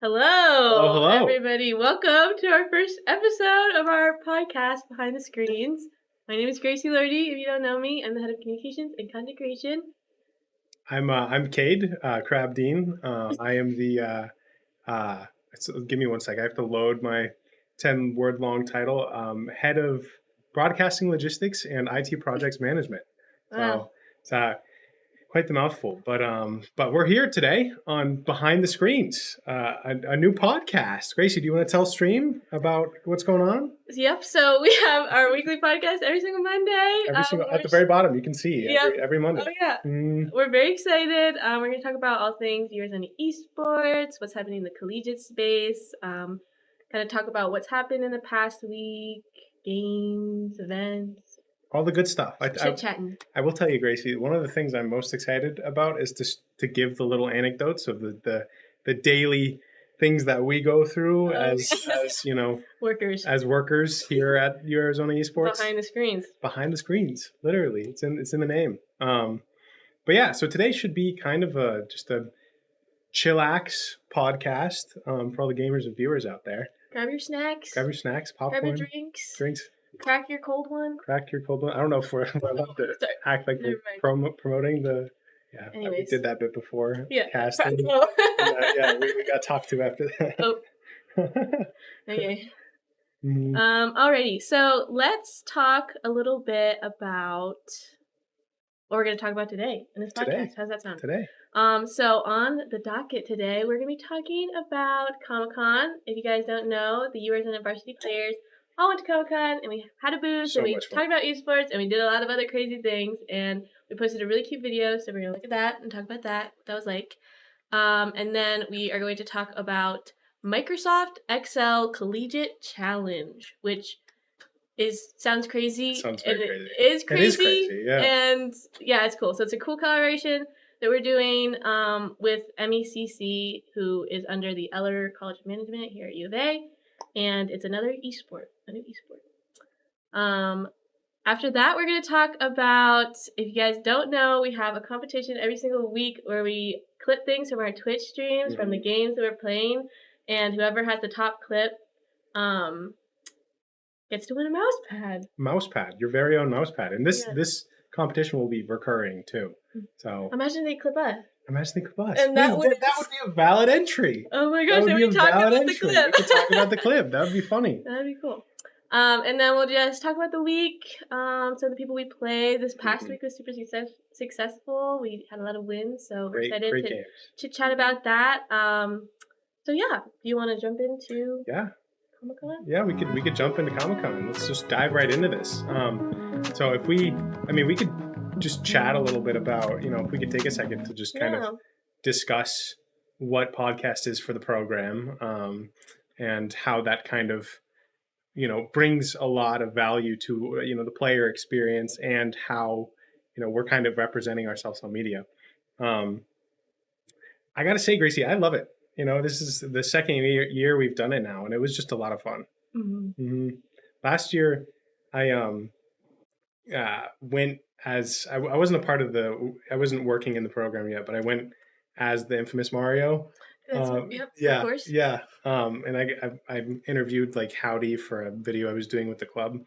Hello, Hello. everybody. Welcome to our first episode of our podcast, Behind the Screens. My name is Gracie Lodi. If you don't know me, I'm the head of communications and content creation. I'm Cade Crab Dean. I am the give me one sec. I have to load my 10-word long title. Head of broadcasting logistics and IT projects management. Wow. So it's quite the mouthful. But we're here today on Behind the Screens, a new podcast. Gracie, do you want to tell stream about what's going on? Yep. So we have our weekly podcast every single Monday. At the very bottom, you can see every Monday. Oh yeah. We're very excited. We're going to talk about all things viewers in esports, what's happening in the collegiate space. Kind of talk about what's happened in the past week, games, events. All the good stuff. Chit-chatting. I will tell you, Gracie, one of the things I'm most excited about is to give the little anecdotes of the daily things that we go through as you know, workers here at Arizona Esports. Behind the screens. Behind the screens, literally. It's in the name. But yeah, so today should be kind of just a chillax podcast for all the gamers and viewers out there. Grab your snacks, popcorn, grab your drinks. Crack your cold one. I don't know if we're allowed to act like we're promoting the. Yeah, anyways. We did that bit before. Yeah, casting. We got talked to after that. Oh. Okay. Alrighty. So let's talk a little bit about what we're going to talk about today in this podcast. How's that sound? Today. So on the docket today, we're going to be talking about Comic-Con. If you guys don't know, the Arizona varsity players all went to Comic-Con and we had a booth and we talked about esports and we did a lot of other crazy things and we posted a really cute video, so we're going to look at that and talk about that. That was like. And then we are going to talk about Microsoft Excel Collegiate Challenge, which sounds crazy. Sounds very crazy. It is crazy. It is crazy, yeah. And yeah, it's cool. So it's a cool collaboration that we're doing with MECC, who is under the Eller College of Management here at U of A. And it's a new esport. After that, we're going to talk about, if you guys don't know, we have a competition every single week where we clip things from our Twitch streams, from the games that we're playing, and whoever has the top clip gets to win a mouse pad. Mouse pad, your very own mouse pad. And this competition will be recurring too. So imagine they clip us. And that would be a valid entry. Oh my gosh, and we talk about the clip. We could talk about the clip. That would be funny. That'd be cool. And then we'll just talk about the week. So the people we played this past week was super successful. We had a lot of wins, so we're excited to chit chat about that. So yeah, do you want to jump into Comic-Con? Yeah, we could jump into Comic-Con. Let's just dive right into this. So we could just chat a little bit about, if we could take a second to just kind of discuss what podcast is for the program, and how that kind of, brings a lot of value to, the player experience and how, we're kind of representing ourselves on media. I got to say, Gracie, I love it. This is the second year we've done it now, and it was just a lot of fun. Last year, I went as I wasn't a part of I wasn't working in the program yet, but I went as the infamous Mario. Of course. Yeah. And I interviewed like Howdy for a video I was doing with the club.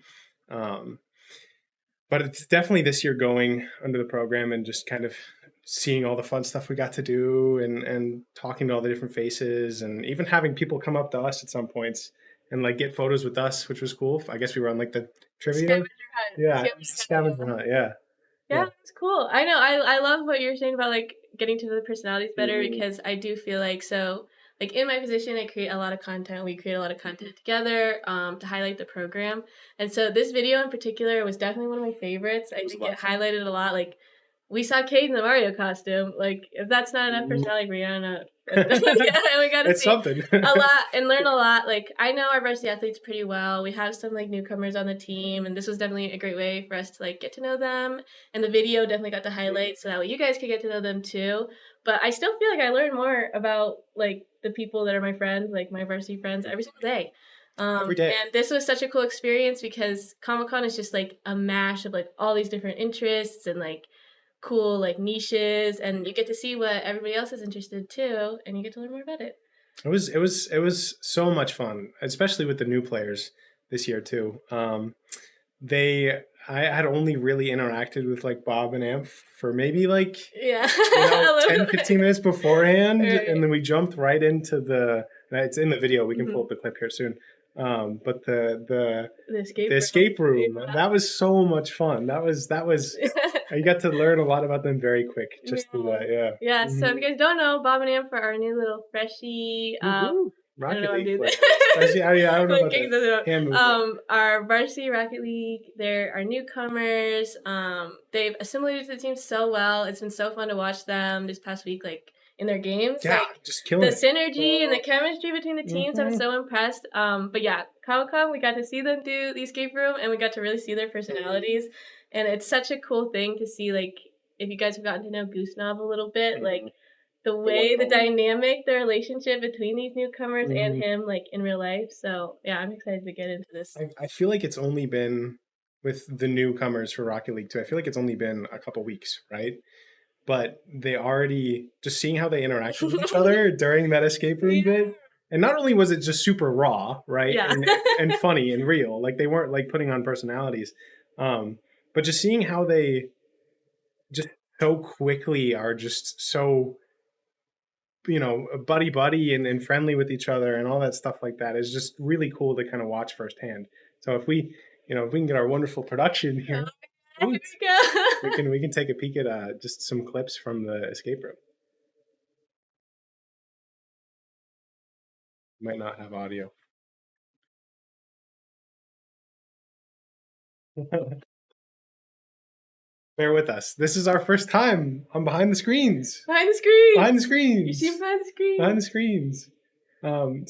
But it's definitely this year going under the program and just kind of seeing all the fun stuff we got to do and talking to all the different faces and even having people come up to us at some points and like get photos with us, which was cool. I guess we were on like the trivia. Scavenger hunt. Yeah, it's cool. I know. I love what you're saying about like getting to know the personalities better because I do feel like in my position, I create a lot of content. We create a lot of content together to highlight the program. And so this video in particular was definitely one of my favorites. I think it highlighted a lot. Like we saw Cade in the Mario costume. Like if that's not enough personality for you, I don't know. We got to see something. a lot and learn a lot. Like I know our varsity athletes pretty well. We have some like newcomers on the team, and this was definitely a great way for us to like get to know them. And the video definitely got to highlight so that way you guys could get to know them too. But I still feel like I learn more about like the people that are my friends, like my varsity friends, every single day. Every day. And this was such a cool experience because Comic-Con is just like a mash of like all these different interests and like cool like niches, and you get to see what everybody else is interested too, and you get to learn more about it. It was so much fun, especially with the new players this year too. I had only really interacted with like Bob and Amp for maybe like 10, 15 minutes beforehand, right. And then we jumped right into it's in the video. We can pull up the clip here soon. But the escape room, that was so much fun. That was you got to learn a lot about them very quick just through that. Yeah. So if you guys don't know, Bob and Amp are our new little freshie. Rocket League. I don't know about that. Our varsity Rocket League, they're our newcomers. They've assimilated to the team so well. It's been so fun to watch them this past week, like in their games. Yeah, like, just killing the synergy and the chemistry between the teams. I was so impressed. But yeah, Comic-Con, we got to see them do the escape room, and we got to really see their personalities. And it's such a cool thing to see, like, if you guys have gotten to know Goose Knob a little bit, like, the way, the dynamic, the relationship between these newcomers and him, like, in real life. So, yeah, I'm excited to get into this. I feel like it's only been, with the newcomers for Rocket League 2, I feel like it's only been a couple weeks, right? But they already, just seeing how they interact with each other during that escape room bit, and not only was it just super raw, right? Yeah. and funny and real, like, they weren't, like, putting on personalities. But just seeing how they just so quickly are just so, buddy and friendly with each other and all that stuff like that is just really cool to kind of watch firsthand. So if we can get our wonderful production here, we can take a peek at just some clips from the escape room. Might not have audio. Bear with us. This is our first time on Behind the Screens. Behind the screens. Behind the screens. You see behind the screens. Behind the screens.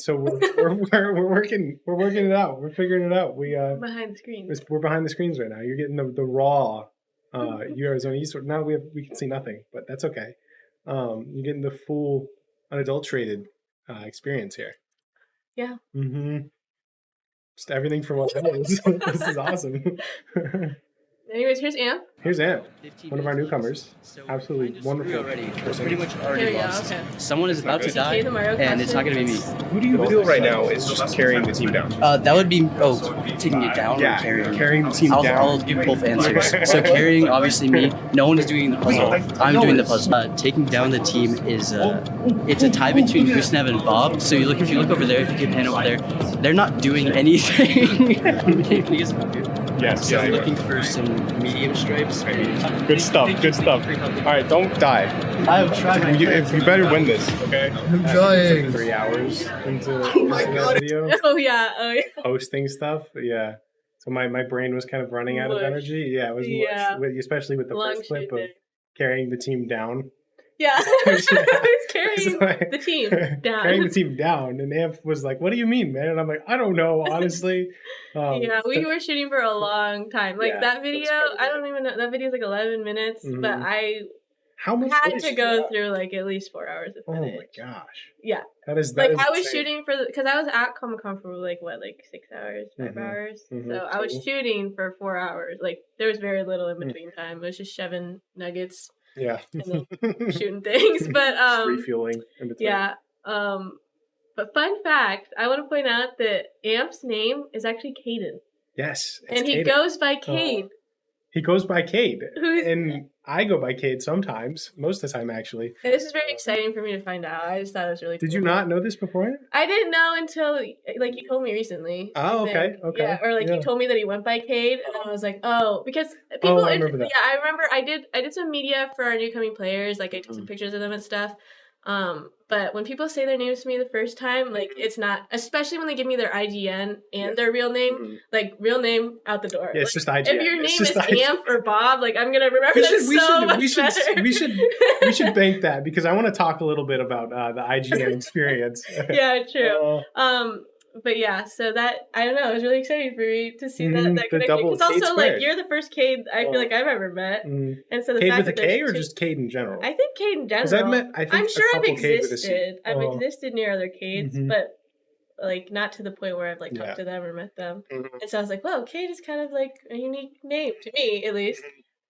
So we're working it out. We're figuring it out. Behind the screens. We're behind the screens right now. You're getting the raw Arizona Esports. Now we can see nothing, but that's okay. You're getting the full unadulterated experience here. Yeah. Just everything from what it is. This is awesome. Anyways, here's Amp. Here's Amp, one of our newcomers. Absolutely wonderful person. Pretty much already lost. Okay. Someone is about to die, and it's not going to be me. Who do you feel right now is just carrying the team down? That would be, taking it down or carrying the team down. I'll give both answers. So carrying, obviously me. No one is doing the puzzle. I'm doing the puzzle. Taking down the team is, it's a tie between Goosenev and Bob. So if you look over there, if you keep hand over there, they're not doing anything. Yes. So I'm looking for some medium stripes. Good stuff. All right, don't die. I've tried. You better win this, okay? I'm trying. 3 hours into that video. Oh yeah. Posting stuff. Yeah. So my brain was kind of running out of energy. Yeah, it was much, especially with the first clip of carrying the team down. Yeah, it's carrying the team down. Carrying the team down, and Amp was like, "What do you mean, man?" And I'm like, "I don't know, honestly." We were shooting for a long time. Like that video, I don't even know. That video is like 11 minutes, but I had to go through like at least 4 hours of footage. Oh my gosh! Yeah, that is I insane. was shooting because I was at Comic-Con for like 6 hours, 5 hours. So I was shooting for 4 hours. Like there was very little in between time. It was just shoving nuggets. Yeah. And then shooting things. But refueling in between. Yeah. But fun fact, I want to point out that Amp's name is actually Caden. Yes. And he goes by Cade. He goes by Cade. And I go by Cade sometimes, most of the time actually. And this is very exciting for me to find out. I just thought it was really cool. Did you not know this beforehand? I didn't know until like you told me recently. Oh, okay. Yeah, or you told me that he went by Cade, and I was like, oh, because people. I remember that. Yeah, I remember I did some media for our newcoming players. Like I took some pictures of them and stuff. But when people say their names to me the first time, like it's not, especially when they give me their IGN and their real name, like real name out the door. Yeah, it's just IGN. If your name is Amp or Bob, like I'm gonna remember that we should bank that because I want to talk a little bit about the IGN experience. Yeah, true. But yeah, so that I don't know, it was really exciting for me to see that connection. Because also like you're the first Cade I feel like I've ever met, and so the Cade fact with a K or just Cade in general? I think Cade in general. I'm sure I've existed. I've existed near other Cades, but like not to the point where I've like talked to them or met them. And so I was like, whoa, Cade is kind of like a unique name to me at least.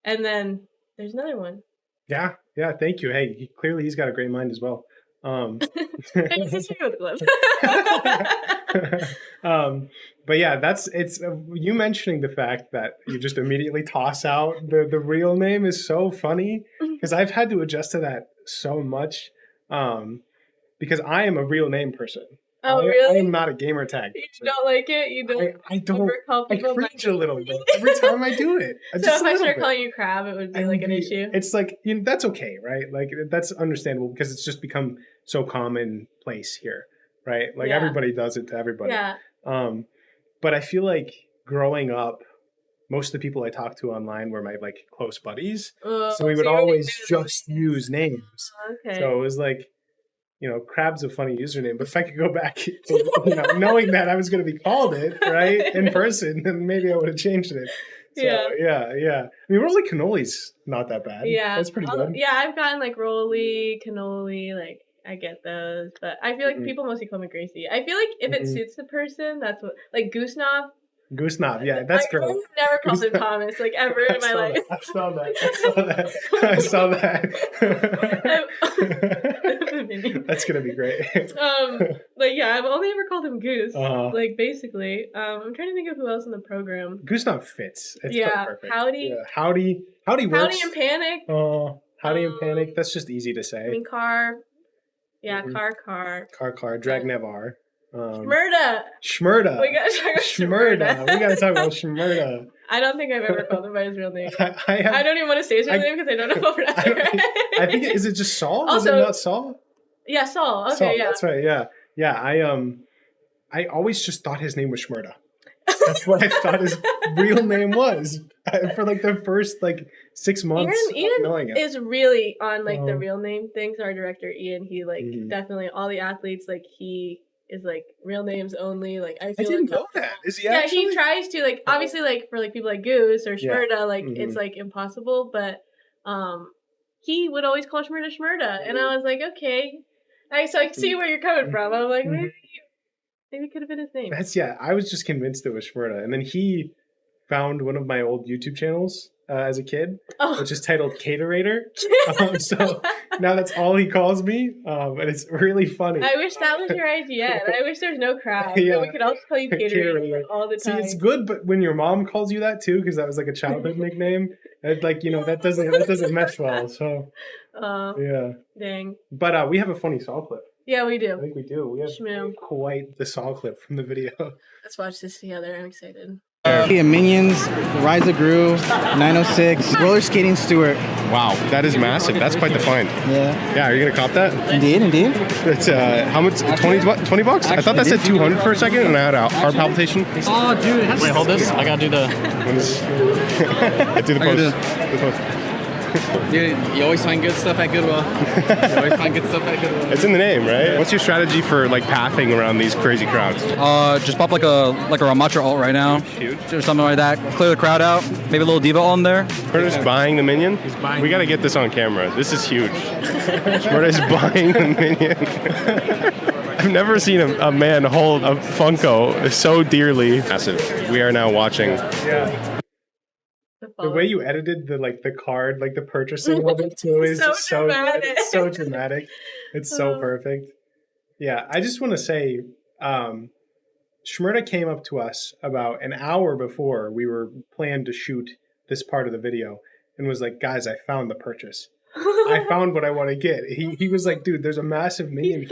And then there's another one. Yeah, thank you. Hey, clearly he's got a great mind as well. It's just with gloves. But yeah, it's you mentioning the fact that you just immediately toss out the real name is so funny because I've had to adjust to that so much because I am a real name person. Oh, really? I am not a gamer tag person. You don't like it? You don't? I don't. Ever call I people cringe a little bit every time I do it. So if I start calling you Crab, it would be like an issue. It's like that's okay, right? Like that's understandable because it's just become so commonplace here, right? Like everybody does it to everybody. Yeah. But I feel like growing up, most of the people I talked to online were my like close buddies, so we would always just use names. Okay. So it was like, Crab's a funny username, but if I could go back, knowing that I was going to be called it, right, in person, then maybe I would have changed it. So, yeah. I mean, Rolly Cannoli's not that bad. Yeah. That's pretty good. Yeah, I've gotten like Rolly, Cannoli, like I get those, but I feel like people mostly call me Gracie. I feel like if it suits the person, that's what, like Goose Knob. Goose Knob, yeah, that's great. I've never called him Thomas, like ever in my life. I saw that. That's gonna be great. Like yeah, I've only ever called him Goose. Like basically, I'm trying to think of who else in the program. Goose Knob fits. It's perfect. Howdy. Yeah. Howdy works. Howdy and Panic. Howdy and Panic. That's just easy to say. I mean, Car. Yeah, Car. Car. Drag Nevar. Shmurda. We gotta talk about Shmurda. We gotta talk about Shmurda. I don't think I've ever called him by his real name. I don't even want to say his real name because I don't know if I'm pronouncing it right. I think is it just Saul? Also, is it not Saul? Yeah, Saul. Okay, Saul, yeah. That's right. Yeah. I always just thought his name was Shmurda. That's what I thought his real name was for like the first 6 months. Ian is really on like the real name things. Our director Ian, he definitely all the athletes he is like real names only. Like I didn't know that. Is he? Yeah, actually? he tries to obviously for people like Goose or Shmurda it's impossible. But he would always call Shmurda, and I was like, okay. So I see where you're coming from. I'm like, maybe it could have been his name. I was just convinced it was Shmurda, and then he found one of my old YouTube channels as a kid, which is titled Caterator. So now that's all he calls me, and it's really funny. I wish that was your idea. I wish there's no crowd. So we could all just call you Caterator all the time. See, it's good, but when your mom calls you that too, because that was like a childhood nickname, that doesn't mesh well. So dang. But we have a funny Saw clip. Yeah, we do. I think we do. We have quite the Saw clip from the video. Let's watch this together. I'm excited. Minions, Rise of Gru, 906, Roller Skating Stewart. Wow, that is massive. That's quite the find. Yeah. Are you gonna cop that? Indeed. It's how much? 20 bucks? I thought that said 200 for a second, and I had a heart palpitation. Oh, dude. Wait, hold this. I gotta do the. Do the post. Dude, you always find good stuff at Goodwill. It's in the name, right? What's your strategy for pathing around these crazy crowds? Just pop like a Ramacha alt right now. Huge. Or something like that. Clear the crowd out. Maybe a little diva alt in there. Shmurda's buying the minion? We gotta get this on camera. This is huge. Shmurda's buying the minion. I've never seen a man hold a Funko so dearly. Massive. We are now watching. Yeah. The way you edited the card, the purchasing of it too, is so dramatic. It's so dramatic. It's so perfect. Yeah, I just want to say, Shmurda came up to us about an hour before we were planned to shoot this part of the video and was like, guys, I found the purchase. I found what I want to get. He was like, dude, there's a massive minion. He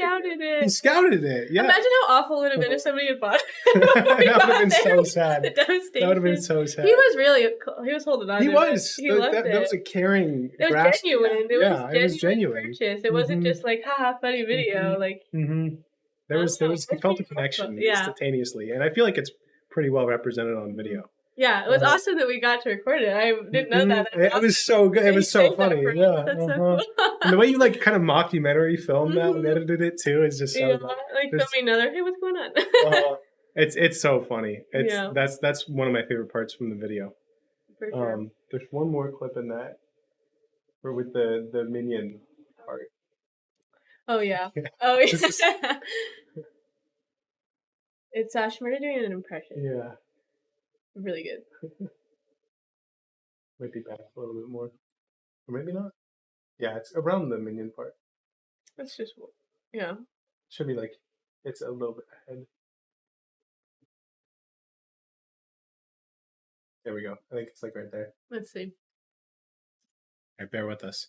scouted it. Yeah. Imagine how awful it would have been if somebody had bought it. That would have been so sad. The devastation. That would have been so sad. He was holding on to it. He was. He loved it. That was a caring It was grasp. genuine. It was genuine. Purchase. It wasn't just haha, funny video. There was he felt a connection instantaneously, and I feel like it's pretty well represented on video. Yeah, it was awesome that we got to record it. I didn't know that. It was so good. It was so funny. Yeah, that's so cool. And the way you kind of mockumentary filmed that and edited it too is just so good. Filming another. Hey, what's going on? It's so funny. That's one of my favorite parts from the video. For sure. There's one more clip in that, with the minion part. Oh yeah. Oh yeah. It's Shmurda doing an impression. Yeah. Really good. Might be back a little bit more. Or maybe not. Yeah, it's around the minion part. That's just Yeah. Should be like, it's a little bit ahead. There we go. I think it's like right there. Let's see. All right, bear with us.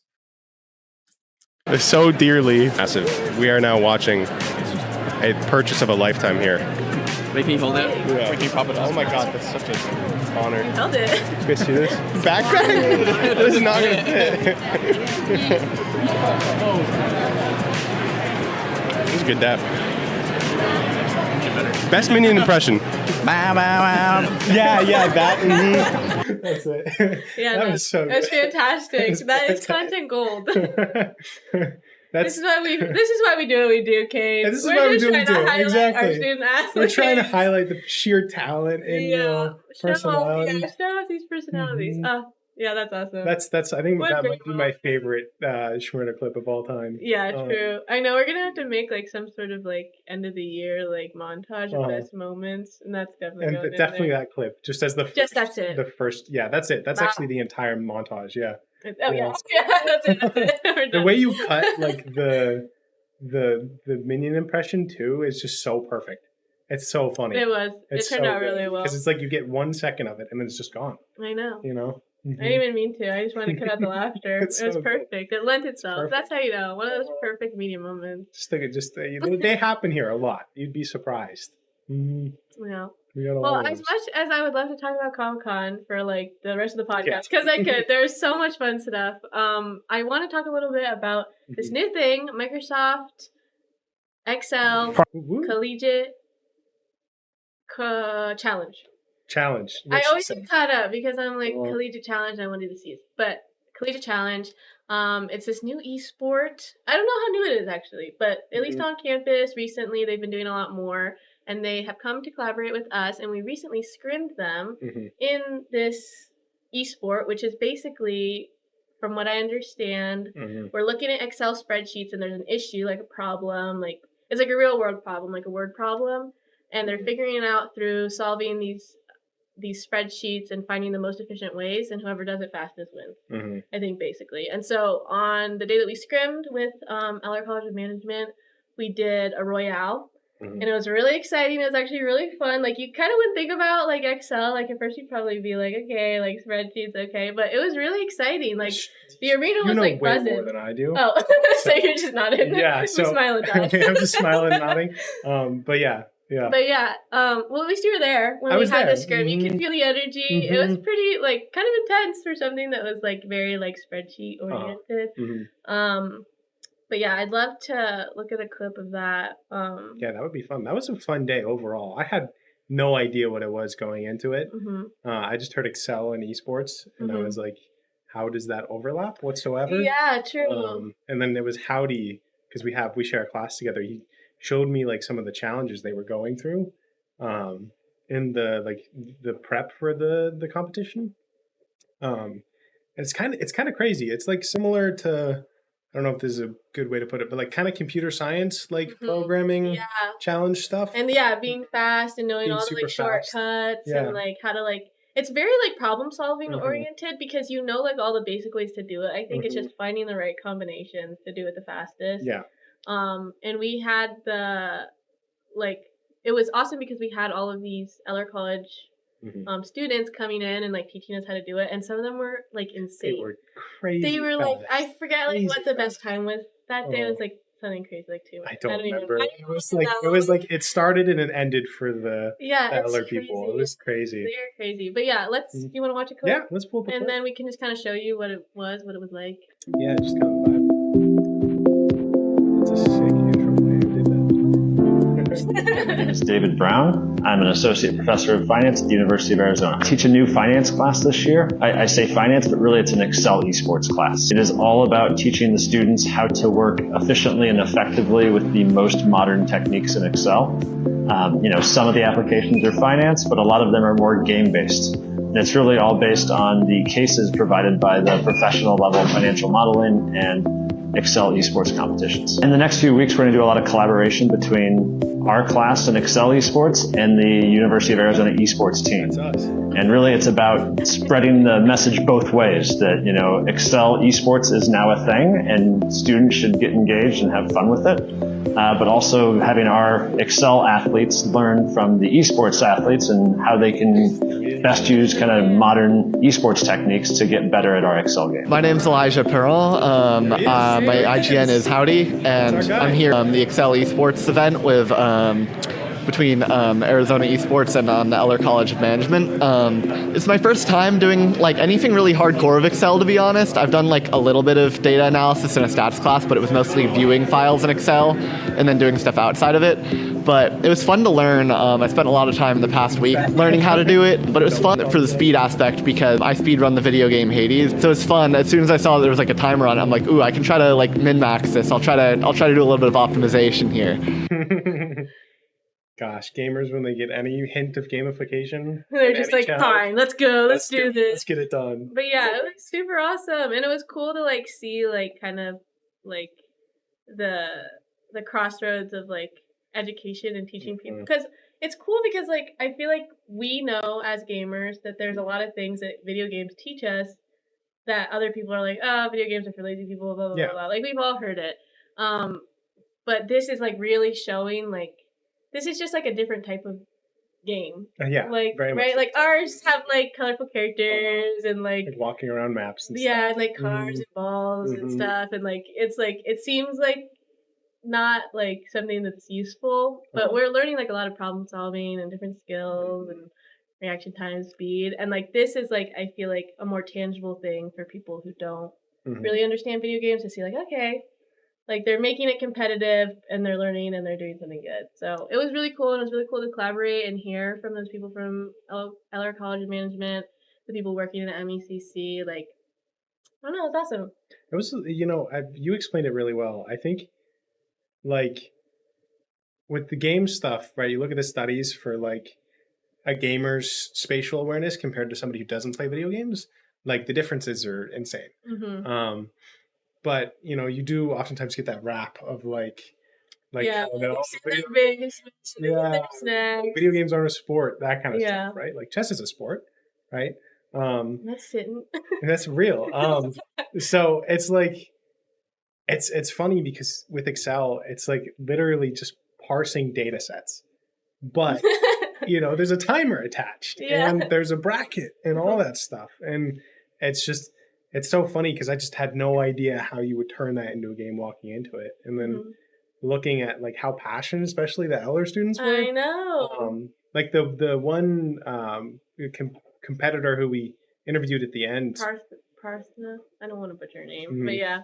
So dearly massive. We are now watching a purchase of a lifetime here. Wait, can you hold it? Yeah. Wait, can you pop it? Oh my god, that's such an honor. You held it. You guys see this? Background? This is not gonna fit. This is a good dab. Best Minion impression. Bow, bow, bow. Yeah, that. Mm-hmm. That's it. Yeah, that was so That was good. fantastic. That is content gold. This is why we do what we do, Kate. This is why we do what we do. Exactly. Our student athletes. We're trying to highlight the sheer talent and personality. Show off these personalities. Mhm. Yeah, that's awesome. That's I think What that great might be my favorite Schmurda clip of all time. Yeah, true. I know we're gonna have to make like some sort of like end of the year like montage of best moments, and that's definitely and going definitely in there. that clip, just as the first, that's it. The first, yeah, that's it. That's Wow. actually the entire montage. Yeah. Yeah, that's it. We're The done. way you cut like the Minion impression too is just so perfect. It's so funny. It was. It's It turned so out really well. because it's like you get 1 second of it and then it's just gone. I know. You know. I didn't even mean to. I just wanted to cut out the laughter. It It's was so good. perfect. It lent itself. perfect. That's how you know. One of those perfect media moments. They happen here a lot. You'd be surprised. Mm-hmm. Yeah. We got a Well, lot of as those. much as I would love to talk about Comic-Con for like the rest of the Yeah. podcast, because I could, there's so much fun stuff. I want to talk a little bit about this new thing, Microsoft Excel Woo. Collegiate Challenge. Challenge. I What's always she get saying? caught up because I'm like Well- Collegiate Challenge. I want to do the C's, but Collegiate Challenge. It's this new esport. I don't know how new it is actually, but at least on campus recently they've been doing a lot more, and they have come to collaborate with us, and we recently scrimmed them in this esport, which is basically, from what I understand, we're looking at Excel spreadsheets and there's an issue, like a problem, like it's like a real world problem, like a word problem, and they're figuring it out through solving these spreadsheets and finding the most efficient ways, and whoever does it fastest wins. I think basically. And so on the day that we scrimmed with LR College of Management, we did a Royale. And it was really exciting. It was actually really fun. Like, you kind of wouldn't think about, like, Excel. Like, at first you'd probably be like, okay, like, spreadsheets, okay. But it was really exciting. Like, the arena was, like, way buzzing. more than I do. Oh, so you're just nodding. Yeah, so I'm smiling, Josh. I'm just smiling and nodding. But yeah. But yeah, well, at least you were there when I we was had there. the scrim. You could feel the energy. It was pretty, like, kind of intense for something that was, like, very, like, spreadsheet oriented. But yeah, I'd love to look at a clip of that. Yeah, that would be fun. That was a fun day overall. I had no idea what it was going into it. I just heard Excel and Esports, and I was like, how does that overlap whatsoever? Yeah, true. And then there was Howdy, because we share a class together. He showed me like some of the challenges they were going through in the prep for the competition. It's kind of crazy. It's like similar to, I don't know if this is a good way to put it, but like kind of computer science, like programming challenge stuff. And being fast and knowing Being all the like super fast. shortcuts and like how to like, it's very like problem solving oriented because you know like all the basic ways to do it. I think it's just finding the right combinations to do it the fastest. Yeah. And we had it was awesome because we had all of these LR College students coming in and like teaching us how to do it, and some of them were like insane. They were crazy. They were like, I forget like what the best fast. time was that day. It was like something crazy like 2 I don't remember. Even, It was like it started and it ended for the it's LR people. It was crazy. They're crazy. But yeah, you want to watch a clip? Yeah, let's pull up a clip. And then we can just kind of show you what it was like. Yeah, just kind of vibe. It's a sick intro way you did that. My name is David Brown. I'm an associate professor of finance at the University of Arizona. I teach a new finance class this year. I say finance, but really it's an Excel Esports class. It is all about teaching the students how to work efficiently and effectively with the most modern techniques in Excel. Some of the applications are finance, but a lot of them are more game-based. And it's really all based on the cases provided by the professional level financial modeling and Excel Esports competitions. In the next few weeks, we're going to do a lot of collaboration between our class in Excel Esports and the University of Arizona Esports team. That's us. And really it's about spreading the message both ways that, Excel Esports is now a thing and students should get engaged and have fun with it. But also having our Excel athletes learn from the esports athletes and how they can best use kind of modern esports techniques to get better at our Excel game. My name's Elijah Pearl. My IGN is Howdy, and I'm here on the Excel Esports event with between Arizona Esports and the Eller College of Management. It's my first time doing anything really hardcore of Excel, to be honest. I've done a little bit of data analysis in a stats class, but it was mostly viewing files in Excel and then doing stuff outside of it. But it was fun to learn. I spent a lot of time in the past week learning how to do it, but it was fun for the speed aspect because I speed run the video game Hades. So it's fun. As soon as I saw there was a timer on it, I'm like, ooh, I can try to min-max this. I'll try to do a little bit of optimization here. Gosh, gamers, when they get any hint of gamification, they're just fine, let's go, let's do this. Let's get it done. But yeah, it was super awesome. And it was cool to see kind of the crossroads of education and teaching people. Because it's cool because I feel like we know as gamers that there's a lot of things that video games teach us that other people are oh, video games are for lazy people, blah, blah, blah, blah. We've all heard it. But this is really showing this is just a different type of game. Yeah, very much. Right? Ours have colorful characters and walking around maps and stuff. and cars and balls and stuff, and it's it seems not something that's useful, but we're learning a lot of problem solving and different skills and reaction time, speed, and this is I feel a more tangible thing for people who don't really understand video games to see okay. They're making it competitive, and they're learning, and they're doing something good. So it was really cool, and it was really cool to collaborate and hear from those people from Eller College of Management, the people working in MECC. I don't know, it was awesome. It was, you explained it really well. I think, with the game stuff, right, you look at the studies for, a gamer's spatial awareness compared to somebody who doesn't play video games, the differences are insane. Mm-hmm. But you do oftentimes get that rap of video games aren't a sport, that kind of stuff, right? Chess is a sport, right? That's sitting. That's real. So it's it's funny because with Excel, it's literally just parsing data sets, but there's a timer attached and there's a bracket and all that stuff, and it's so funny because I just had no idea how you would turn that into a game walking into it. And then looking at how passionate, especially the Eller students were. I know. The one competitor who we interviewed at the end. Parsna? I don't want to butcher her name, but yeah.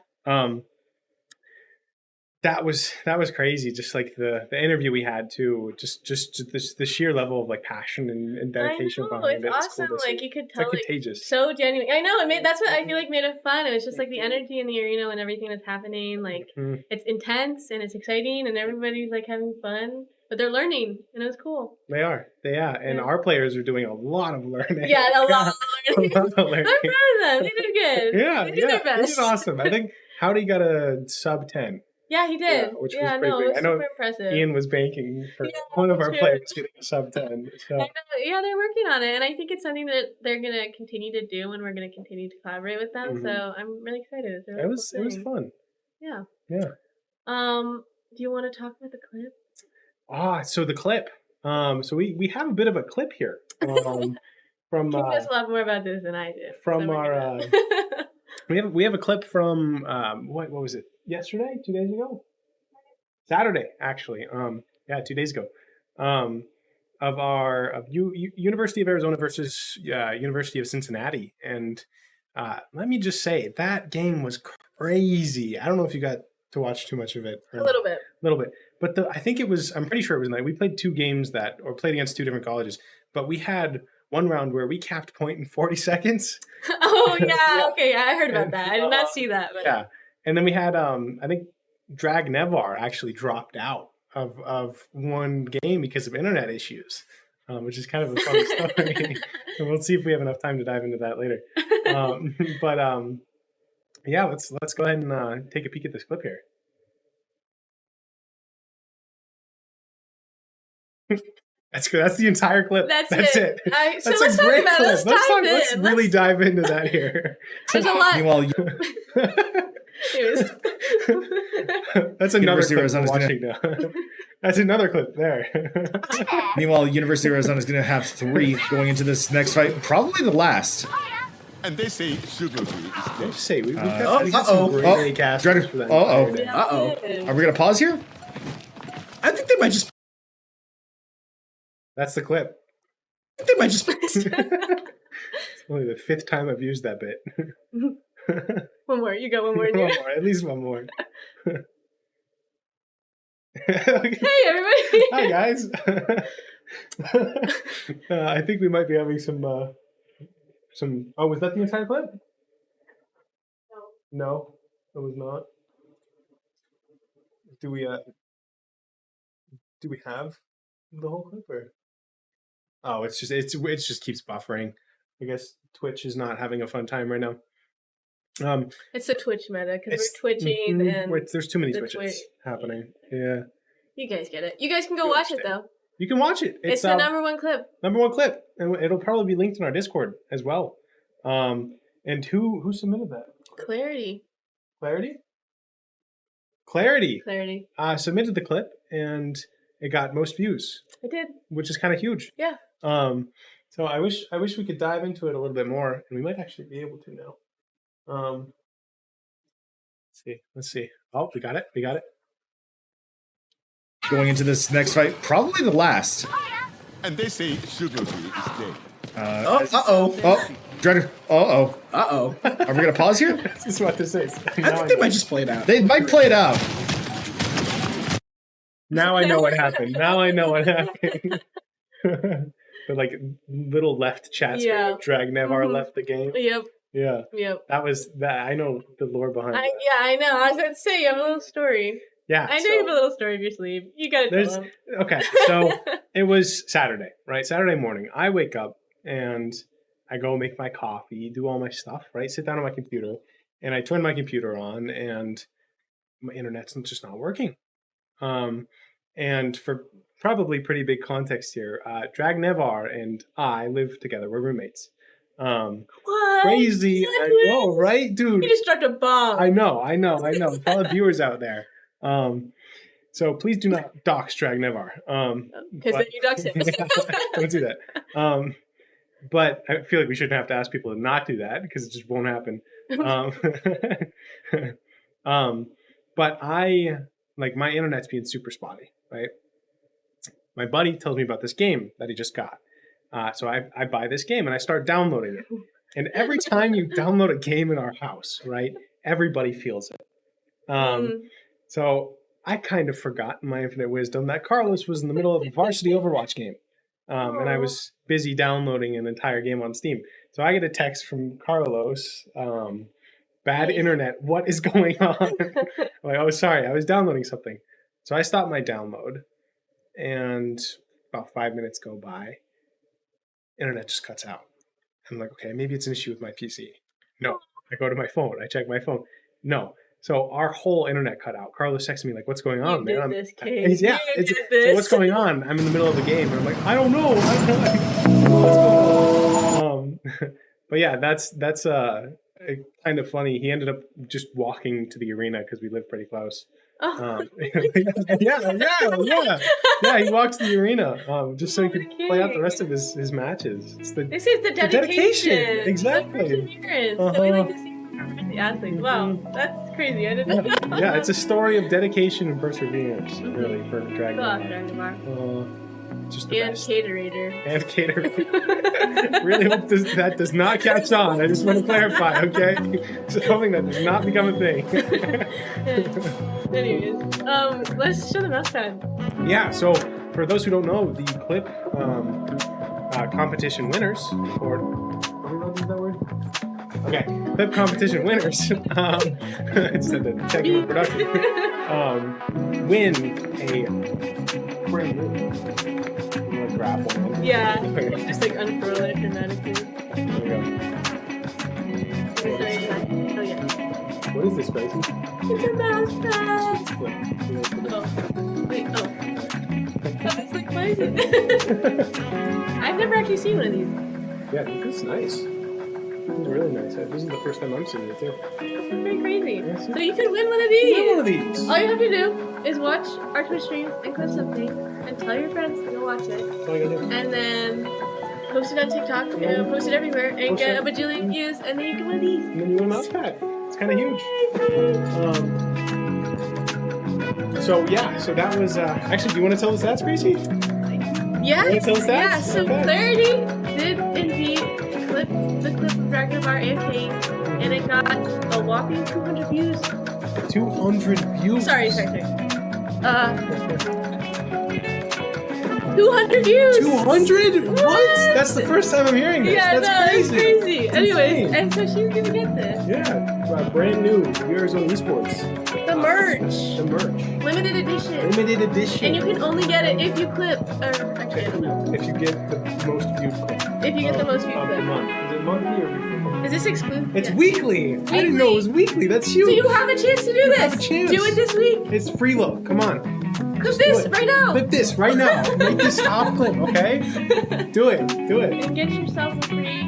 That was crazy. Just the interview we had too. Just the sheer level of passion and dedication behind it. It's awesome. Cool You could tell. It's contagious. So genuine. I know. That's what I feel made it fun. It was just the energy in the arena and everything that's happening. It's intense and it's exciting and everybody's having fun. But they're learning, and it was cool. They are. And our players are doing a lot of learning. Yeah, a lot of learning. I'm proud of them. They did good. Yeah, they did their best. They did awesome. I think Howdy got a sub 10. Yeah, he did. Which was pretty big. It was super impressive. Ian was banking for one of our players getting a sub 10. So. I know. Yeah, they're working on it, and I think it's something that they're going to continue to do, and we're going to continue to collaborate with them. So I'm really excited. It's a really it was fun. Yeah. Yeah. Do you want to talk about the clip? So the clip. So we have a bit of a clip here. From you know a lot more about this than I did. From our we have a clip from what was it? Yesterday? 2 days ago? Saturday, actually. 2 days ago. Of University of Arizona versus University of Cincinnati, and let me just say that game was crazy. I don't know if you got to watch too much of it. A little bit. But I think it was. I'm pretty sure it was. We played two games played against two different colleges, but we had one round where we capped point in 40 seconds. Oh yeah, okay, I heard about that. I did not see that. But... Yeah, and then we had I think Drag Nevar actually dropped out of one game because of internet issues, which is kind of a funny story. And we'll see if we have enough time to dive into that later. Yeah, let's go ahead and take a peek at this clip here. That's good. That's the entire clip. That's it. So That's let's a talk great about clip. it. Let's really dive into that here. There's a lot. Meanwhile, Anyways. That's another University of clip Arizona's we're watching now. That's another clip there. meanwhile, University of Arizona is going to have 3 going into this next fight, probably the last. And they say sugar is Let's see. We've got some great casters for that. Are we going to pause here? I think they might just. That's the clip. They might just. It's only the 5th time I've used that bit. One more. You got one more. One more. At least one more. Hey, everybody. Hi, guys. I think we might be having some. Oh, was that the entire clip? No, it was not. Do we have the whole clip or? Oh, it just keeps buffering. I guess Twitch is not having a fun time right now. It's the Twitch meta because we're twitching and there's too many Twitches happening. Yeah. You guys get it. You guys can go watch it though. You can watch it. It's the number 1 clip. Number 1 clip, and it'll probably be linked in our Discord as well. And who submitted that? Clarity. Submitted the clip, and it got most views. I did, which is kind of huge. Yeah. So I wish we could dive into it a little bit more, and we might actually be able to now. Let's see. Oh, we got it. Going into this next fight, probably the last. And they say sugar is dead. Dreader. Are we going to pause here? That's just what this is. I think they might just play it out. They might play it out. Now I know what happened. The little left chat screen. Drag Nevar left the game. Yep. Yeah. Yep. That was that. I know the lore behind that. Yeah, I know. I was going to say, you have a little story. Yeah. I know you have a little story up your sleeve. You got to tell them. Okay, so it was Saturday, right? Saturday morning. I wake up and I go make my coffee, do all my stuff, right? Sit down on my computer, and I turn my computer on, and my internet's just not working. And for probably pretty big context here, Drag Nevar and I live together. We're roommates. What? Crazy. I know, right, dude? You just dropped a bomb. I know. For all the viewers out there. So please do not dox Drag Nevar. Because then you dox him. Don't do that. But I feel like we shouldn't have to ask people to not do that because it just won't happen. But my internet's being super spotty, right? My buddy tells me about this game that he just got. So I buy this game and I start downloading it. And every time you download a game in our house, right, everybody feels it. So I kind of forgot in my infinite wisdom that Carlos was in the middle of a varsity Overwatch game. And I was busy downloading an entire game on Steam. So I get a text from Carlos, bad internet, what is going on? I'm like, oh, sorry, I was downloading something. So I stop my download, and about 5 minutes go by. Internet just cuts out. I'm like, okay, maybe it's an issue with my PC. No. I go to my phone. I check my phone. No. So our whole internet cut out. Carlos texted me like, "What's going on, man?" This, so what's going on? I'm in the middle of the game, and I'm like, "I don't know. What's going on?" But yeah, that's kind of funny. He ended up just walking to the arena because we live pretty close. Yeah. He walks to the arena just so he could play out the rest of his matches. This is the dedication. Exactly. So we like to see the athletes. Wow, that's crazy. I didn't know. Yeah, it's a story of dedication and perseverance, really, for Drag Nevar. Just the best. And caterator. Really hope that does not catch on. I just want to clarify, okay? It's something that does not become a thing. Anyways, let's show the mouse pad. Yeah, so for those who don't know, the clip competition winners, or are we allowed to use that word? Okay, clip competition winners, instead of technical production, win a brand new. Grab one. Yeah, just like unfurl it dramatically. There we go. Oh yeah. What is this, Gracie? It's a mouse pad. Oh, wait, oh. That looks like my amazing. I've never actually seen one of these. Yeah, this is nice. This is really nice. This is the first time I'm seeing it too. That's pretty crazy. So you could win one of these. Win one of these. All you have to do is watch our Twitch stream and clip something and tell your friends to go watch it. That's all you gotta do. And then post it on TikTok and post it everywhere and get a bajillion views and then you can win these. And then you win a mouse pad. It's kind of huge. So that was actually. Do you want to tell us that, Spacey? Yeah. You wanna tell us that? Yeah. So Okay. Clarity did indeed clip the clip of Dragon Bar AFK and it got a whopping 200 views. 200 views. Sorry. 200 views! 200? What? That's the first time I'm hearing this. Yeah, That's it's crazy. It's Anyways, insane. and so she's gonna get this. Yeah, brand new Arizona Esports. The merch. The merch. Limited edition. Limited edition. And you can only get it if you clip. Or actually, I don't know. If you get the most viewed clip. If you get the most viewed of clip. the month. Is it monthly or weekly? Is this exclusive? It's weekly. I didn't know it was weekly. That's huge. So you have a chance to do this. have a chance. Do it this week. It's freelo. Come on. Clip this right now. Clip this right now. Make this top clip, okay? Do it. Do it. And get yourself a free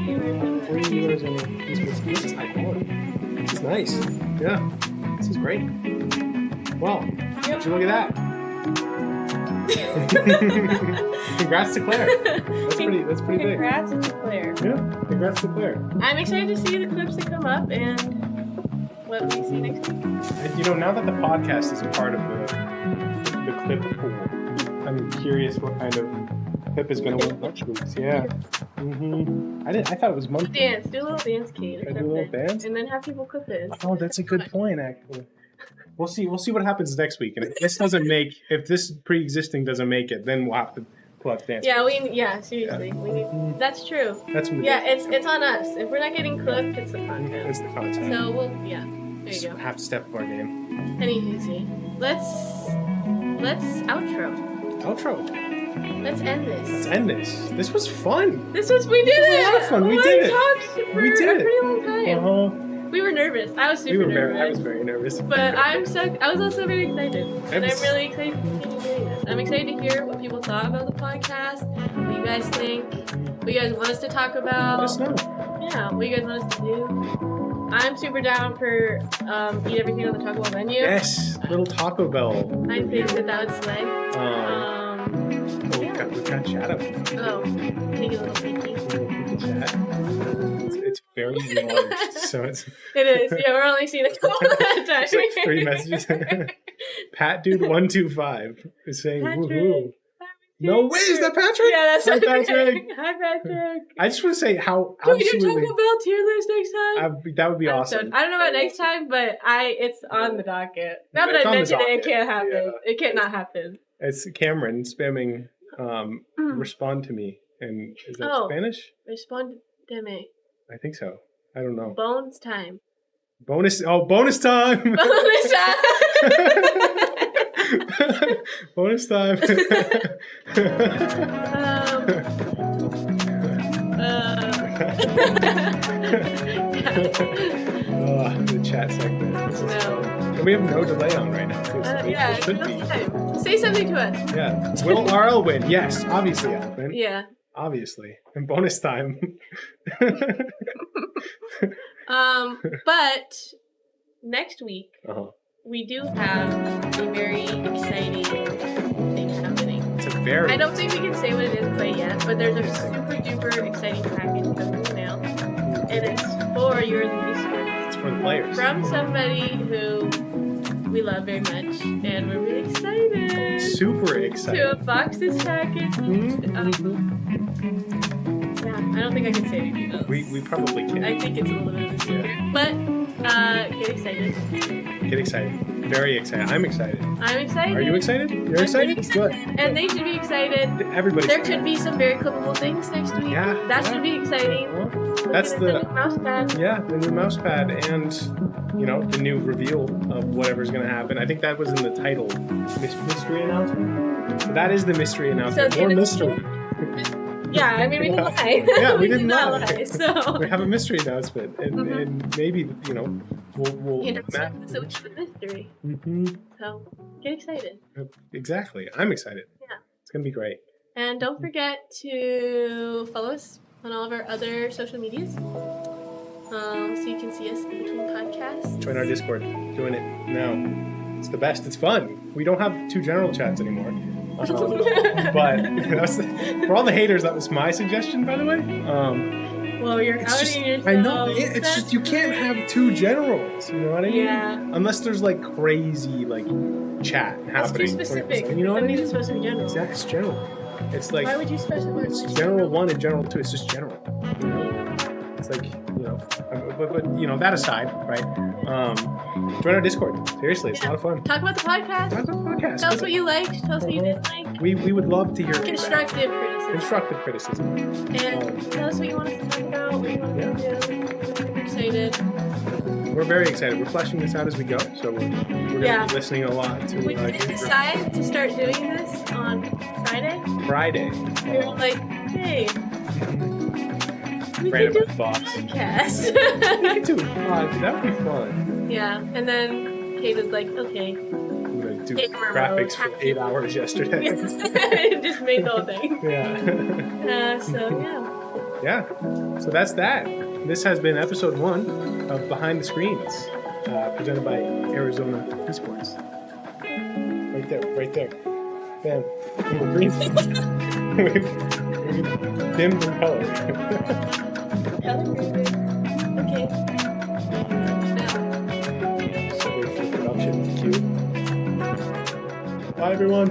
Free Arizona Esports. This is high quality. This is nice. Yeah. This is great. Well, would you look at that? Congrats to Claire. That's pretty big. Congrats to Claire. Yeah, congrats to Claire. I'm excited to see the clips that come up and what we see next week. And now that the podcast is a part of the clip pool, I'm curious what kind of clip is going to win next week. Yeah. I thought it was monthly. Dance. Do a little dance, Kate. Can I do a little dance? And then have people clip it. Oh, that's a good point, actually. We'll see what happens next week. And if this pre-existing doesn't make it, then we'll have to pull out the dance. Yeah, seriously. Yeah. We need, that's true. That's what it's on us. If we're not getting clipped, it's the content. It's the content. So there you go. Have to step up our game. Penny easy. Let's outro. Let's end this. This was fun. We did it. A lot of fun. We did it. For a pretty long time. We were nervous. I was super nervous. I was very nervous. But I was also very excited. And I'm really excited to continue doing this. I'm excited to hear what people thought about the podcast, what you guys think, what you guys want us to talk about. Let us know. Yeah, what you guys want us to do. I'm super down for eat everything on the Taco Bell menu. Yes, little Taco Bell. I think that would slay. We've got Shadow. Oh, take a little peeky. Chat. It's very large, so it's. It is. Yeah, we're only seeing a couple at a time. It's like 3 messages. Pat Dude 125 is saying woohoo. No way, is that Patrick? Yeah, that's Hi, Patrick. Hi, Patrick. I just want to say how Can we do absolutely. Taco Bell tier list next time? That would be awesome. I don't know about next time, but it's on the docket. Now that It's I on the mentioned it, it docket. can't happen. Yeah. It can't not happen. It's Cameron spamming. Respond to me, and is that Spanish? Respond to me. I think so. I don't know. Bones time. Bonus time! Bonus time. Bonus time. The chat segment. And we have no delay on right now. Yeah, it should be. Say something to us. Yeah. Will RL win? Yes, obviously I'll win. Yeah. Obviously. And bonus time. But next week we do have a very exciting thing happening. It's a very. I don't think we can say what it is quite yet, but there's a super duper exciting package coming in the mail, and it's for your Esports. It's for the players. From somebody who we love very much, and we're really excited. Super excited. To unbox this package. Yeah, I don't think I can say anything else. We probably can. I think it's a little bit of a secret. But get excited. Get excited. Very excited. I'm excited. I'm excited. Are you excited? You're excited? Good. And they should be excited. Everybody's There excited. could be some very clippable things next week. Yeah. That should be exciting. That's the new mouse pad. Yeah, the new mouse pad and the new reveal of whatever's going to happen. I think that was in the title. Mystery announcement? So that is the mystery announcement. More mystery. Yeah, I mean, we didn't lie. Yeah, we didn't not lie. lie. So We have a mystery announcement. And maybe, we'll switch the mystery. So get excited. Exactly. I'm excited. Yeah. It's going to be great. And don't forget to follow us on all of our other social medias. So you can see us in between podcasts. Join our Discord. Join it now. It's the best. It's fun. We don't have 2 general chats anymore. But for all the haters, that was my suggestion, by the way. Well, you're outing yourself. I know. It's just you can't have 2 generals. You know what I mean? Yeah. Unless there's like crazy chat happening. That's too specific. You know what I mean? It's supposed to be general. Exactly. It's general. It's like why would you specify? It's general 1 and general 2. It's just general. You know? It's like but that aside, right? Join our Discord. Seriously, it's a lot of fun. Talk about the podcast. Talk about the podcast. Tell us what you liked. Tell us what you didn't like. We would love to hear Constructive criticism. Constructive criticism. And tell us what you want us to talk about. What you want to do. We're excited. We're very excited. We're fleshing this out as we go, so we're going to be listening a lot to. We did decide to start doing this on Friday. We were like, hey. We could do a podcast. We could do a pod. That would be fun. Yeah, and then Kate was like, okay. I'm going to do graphics for 8 hours yesterday. It just made the whole thing. Yeah. Yeah. So that's that. This has been episode 1 of Behind the Screens, presented by Arizona Esports. Right there. Bam. Green. Dimmed in color. Okay. Sorry for production cue. Bye, everyone.